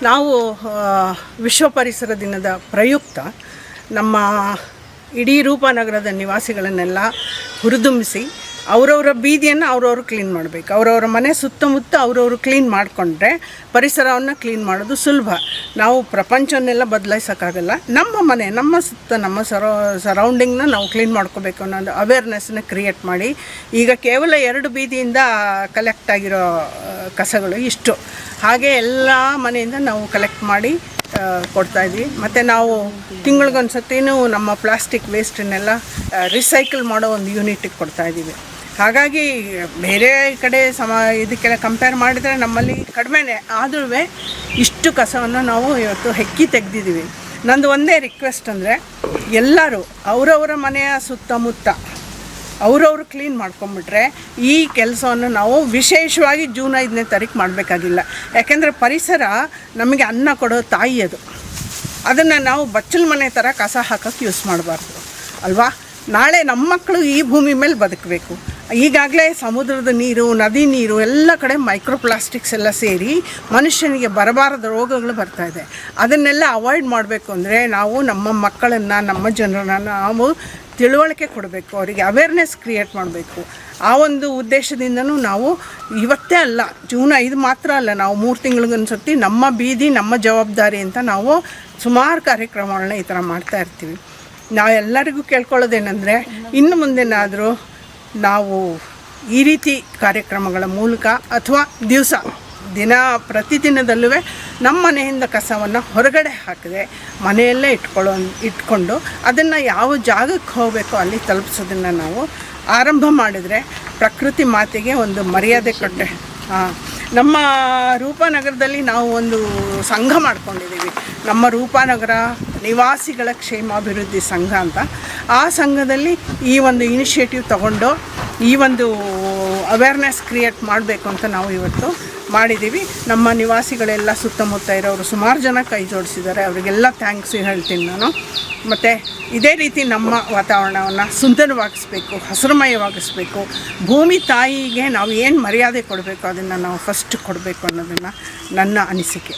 ನಾವು ವಿಶ್ವ ಪರಿಸರ ದಿನದ ಪ್ರಯುಕ್ತ ನಮ್ಮ ಇಡೀ ರೂಪನಗರದ ನಿವಾಸಿಗಳನ್ನೆಲ್ಲ ಹುರಿದುಂಬಿಸಿ ಅವರವರ ಬೀದಿಯನ್ನು ಅವರವರು ಕ್ಲೀನ್ ಮಾಡಬೇಕು. ಅವರವರ ಮನೆ ಸುತ್ತಮುತ್ತ ಅವರವರು ಕ್ಲೀನ್ ಮಾಡಿಕೊಂಡ್ರೆ ಪರಿಸರವನ್ನು ಕ್ಲೀನ್ ಮಾಡೋದು ಸುಲಭ. ನಾವು ಪ್ರಪಂಚವನ್ನೆಲ್ಲ ಬದಲಾಯಿಸೋಕ್ಕಾಗಲ್ಲ. ನಮ್ಮ ಮನೆ, ನಮ್ಮ ಸುತ್ತ, ನಮ್ಮ ಸರೌಂಡಿಂಗ್ನ ನಾವು ಕ್ಲೀನ್ ಮಾಡ್ಕೋಬೇಕು ಅನ್ನೋ ಅವೇರ್ನೆಸ್ನ ಕ್ರಿಯೇಟ್ ಮಾಡಿ, ಈಗ ಕೇವಲ 2 ಬೀದಿಯಿಂದ ಕಲೆಕ್ಟ್ ಆಗಿರೋ ಕಸಗಳು ಇಷ್ಟು, ಹಾಗೆ ಎಲ್ಲ ಮನೆಯಿಂದ ನಾವು ಕಲೆಕ್ಟ್ ಮಾಡಿ ಕೊಡ್ತಾಯಿದ್ವಿ. ಮತ್ತು ನಾವು ತಿಂಗಳಿಗೊಂದು ಸತಿನೂ ನಮ್ಮ ಪ್ಲಾಸ್ಟಿಕ್ ವೇಸ್ಟನ್ನೆಲ್ಲ ರಿಸೈಕಲ್ ಮಾಡೋ ಒಂದು ಯೂನಿಟಿಗೆ ಕೊಡ್ತಾಯಿದ್ದೀವಿ. ಹಾಗಾಗಿ ಬೇರೆ ಕಡೆ ಇದಕ್ಕೆಲ್ಲ ಕಂಪೇರ್ ಮಾಡಿದರೆ ನಮ್ಮಲ್ಲಿ ಕಡಿಮೆನೇ, ಆದ್ರೂ ಇಷ್ಟು ಕಸವನ್ನು ನಾವು ಇವತ್ತು ಹೆಕ್ಕಿ ತೆಗೆದಿದ್ದೀವಿ. ನಂದು ಒಂದೇ ರಿಕ್ವೆಸ್ಟ್ ಅಂದರೆ, ಎಲ್ಲರೂ ಅವರವರ ಮನೆಯ ಸುತ್ತಮುತ್ತ ಅವರವರು ಕ್ಲೀನ್ ಮಾಡ್ಕೊಂಬಿಟ್ರೆ ಈ ಕೆಲಸವನ್ನು ನಾವು ವಿಶೇಷವಾಗಿ ಜೂನ್ 5ನೇ ತಾರೀಕು ಮಾಡಬೇಕಾಗಿಲ್ಲ. ಯಾಕೆಂದರೆ ಪರಿಸರ ನಮಗೆ ಅನ್ನ ಕೊಡೋ ತಾಯಿ ಅದು. ಅದನ್ನು ನಾವು ಬಚ್ಚಲ ಮನೆ ಥರ ಕಸ ಹಾಕೋಕ್ಕೆ ಯೂಸ್ ಮಾಡಬಾರ್ದು ಅಲ್ವಾ. ನಾಳೆ ನಮ್ಮ ಮಕ್ಕಳು ಈ ಭೂಮಿ ಮೇಲೆ ಬದುಕಬೇಕು. ಈಗಾಗಲೇ ಸಮುದ್ರದ ನೀರು, ನದಿ ನೀರು ಎಲ್ಲ ಕಡೆ ಮೈಕ್ರೋಪ್ಲಾಸ್ಟಿಕ್ಸ್ ಎಲ್ಲ ಸೇರಿ ಮನುಷ್ಯನಿಗೆ ಬರಬಾರದ ರೋಗಗಳು ಬರ್ತಾಯಿದೆ. ಅದನ್ನೆಲ್ಲ ಅವಾಯ್ಡ್ ಮಾಡಬೇಕು ಅಂದರೆ ನಾವು ನಮ್ಮ ಮಕ್ಕಳನ್ನು, ನಮ್ಮ ಜನರನ್ನು ನಾವು ತಿಳುವಳಿಕೆ ಕೊಡಬೇಕು, ಅವರಿಗೆ ಅವೇರ್ನೆಸ್ ಕ್ರಿಯೇಟ್ ಮಾಡಬೇಕು. ಆ ಒಂದು ಉದ್ದೇಶದಿಂದನೂ ನಾವು ಇವತ್ತೇ ಅಲ್ಲ, ಜೂನ್ 5 ಮಾತ್ರ ಅಲ್ಲ, ನಾವು 3 ತಿಂಗಳಿಗೊಂದ್ಸತಿ ನಮ್ಮ ಬೀದಿ ನಮ್ಮ ಜವಾಬ್ದಾರಿ ಅಂತ ನಾವು ಸುಮಾರು ಕಾರ್ಯಕ್ರಮಗಳನ್ನ ಈ ಥರ ಮಾಡ್ತಾಯಿರ್ತೀವಿ. ನಾವೆಲ್ಲರಿಗೂ ಕೇಳ್ಕೊಳ್ಳೋದೇನೆಂದರೆ, ಇನ್ನು ಮುಂದೆನಾದರೂ ನಾವು ಈ ರೀತಿ ಕಾರ್ಯಕ್ರಮಗಳ ಮೂಲಕ ಅಥವಾ ಪ್ರತಿದಿನದಲ್ಲೂ ನಮ್ಮ ಮನೆಯಿಂದ ಕಸವನ್ನು ಹೊರಗಡೆ ಹಾಕದೆ ಮನೆಯಲ್ಲೇ ಇಟ್ಕೊಂಡು ಅದನ್ನು ಯಾವ ಜಾಗಕ್ಕೆ ಹೋಗಬೇಕೋ ಅಲ್ಲಿ ತಲುಪಿಸೋದನ್ನು ನಾವು ಆರಂಭ ಮಾಡಿದರೆ ಪ್ರಕೃತಿ ಮಾತೆಗೆ ಒಂದು ಮರ್ಯಾದೆ ಕೊಟ್ಟೆ. ನಮ್ಮ ರೂಪನಗರದಲ್ಲಿ ನಾವು ಒಂದು ಸಂಘ ಮಾಡ್ಕೊಂಡಿದ್ದೀವಿ, ನಮ್ಮ ರೂಪನಗರ ನಿವಾಸಿಗಳ ಕ್ಷೇಮಾಭಿವೃದ್ಧಿ ಸಂಘ ಅಂತ. ಆ ಸಂಘದಲ್ಲಿ ಈ ಒಂದು ಇನಿಷಿಯೇಟಿವ್ ತಗೊಂಡು ಈ ಒಂದು ಅವೇರ್ನೆಸ್ ಕ್ರಿಯೇಟ್ ಮಾಡಬೇಕು ಅಂತ ನಾವು ಇವತ್ತು ಮಾಡಿದ್ದೀವಿ. ನಮ್ಮ ನಿವಾಸಿಗಳೆಲ್ಲ ಸುತ್ತಮುತ್ತ ಇರೋರು ಸುಮಾರು ಜನ ಕೈ ಜೋಡಿಸಿದ್ದಾರೆ, ಅವರಿಗೆಲ್ಲ ಥ್ಯಾಂಕ್ಸ್ ಹೇಳ್ತೀನಿ ನಾನು. ಮತ್ತು ಇದೇ ರೀತಿ ನಮ್ಮ ವಾತಾವರಣವನ್ನು ಸುಂದರವಾಗಿಸಬೇಕು, ಹಸಿರುಮಯವಾಗಿಸಬೇಕು. ಭೂಮಿ ತಾಯಿಗೆ ನಾವು ಏನು ಮರ್ಯಾದೆ ಕೊಡಬೇಕು ಅದನ್ನು ನಾವು ಫಸ್ಟ್ ಕೊಡಬೇಕು ಅನ್ನೋದನ್ನು ನನ್ನ ಅನಿಸಿಕೆ.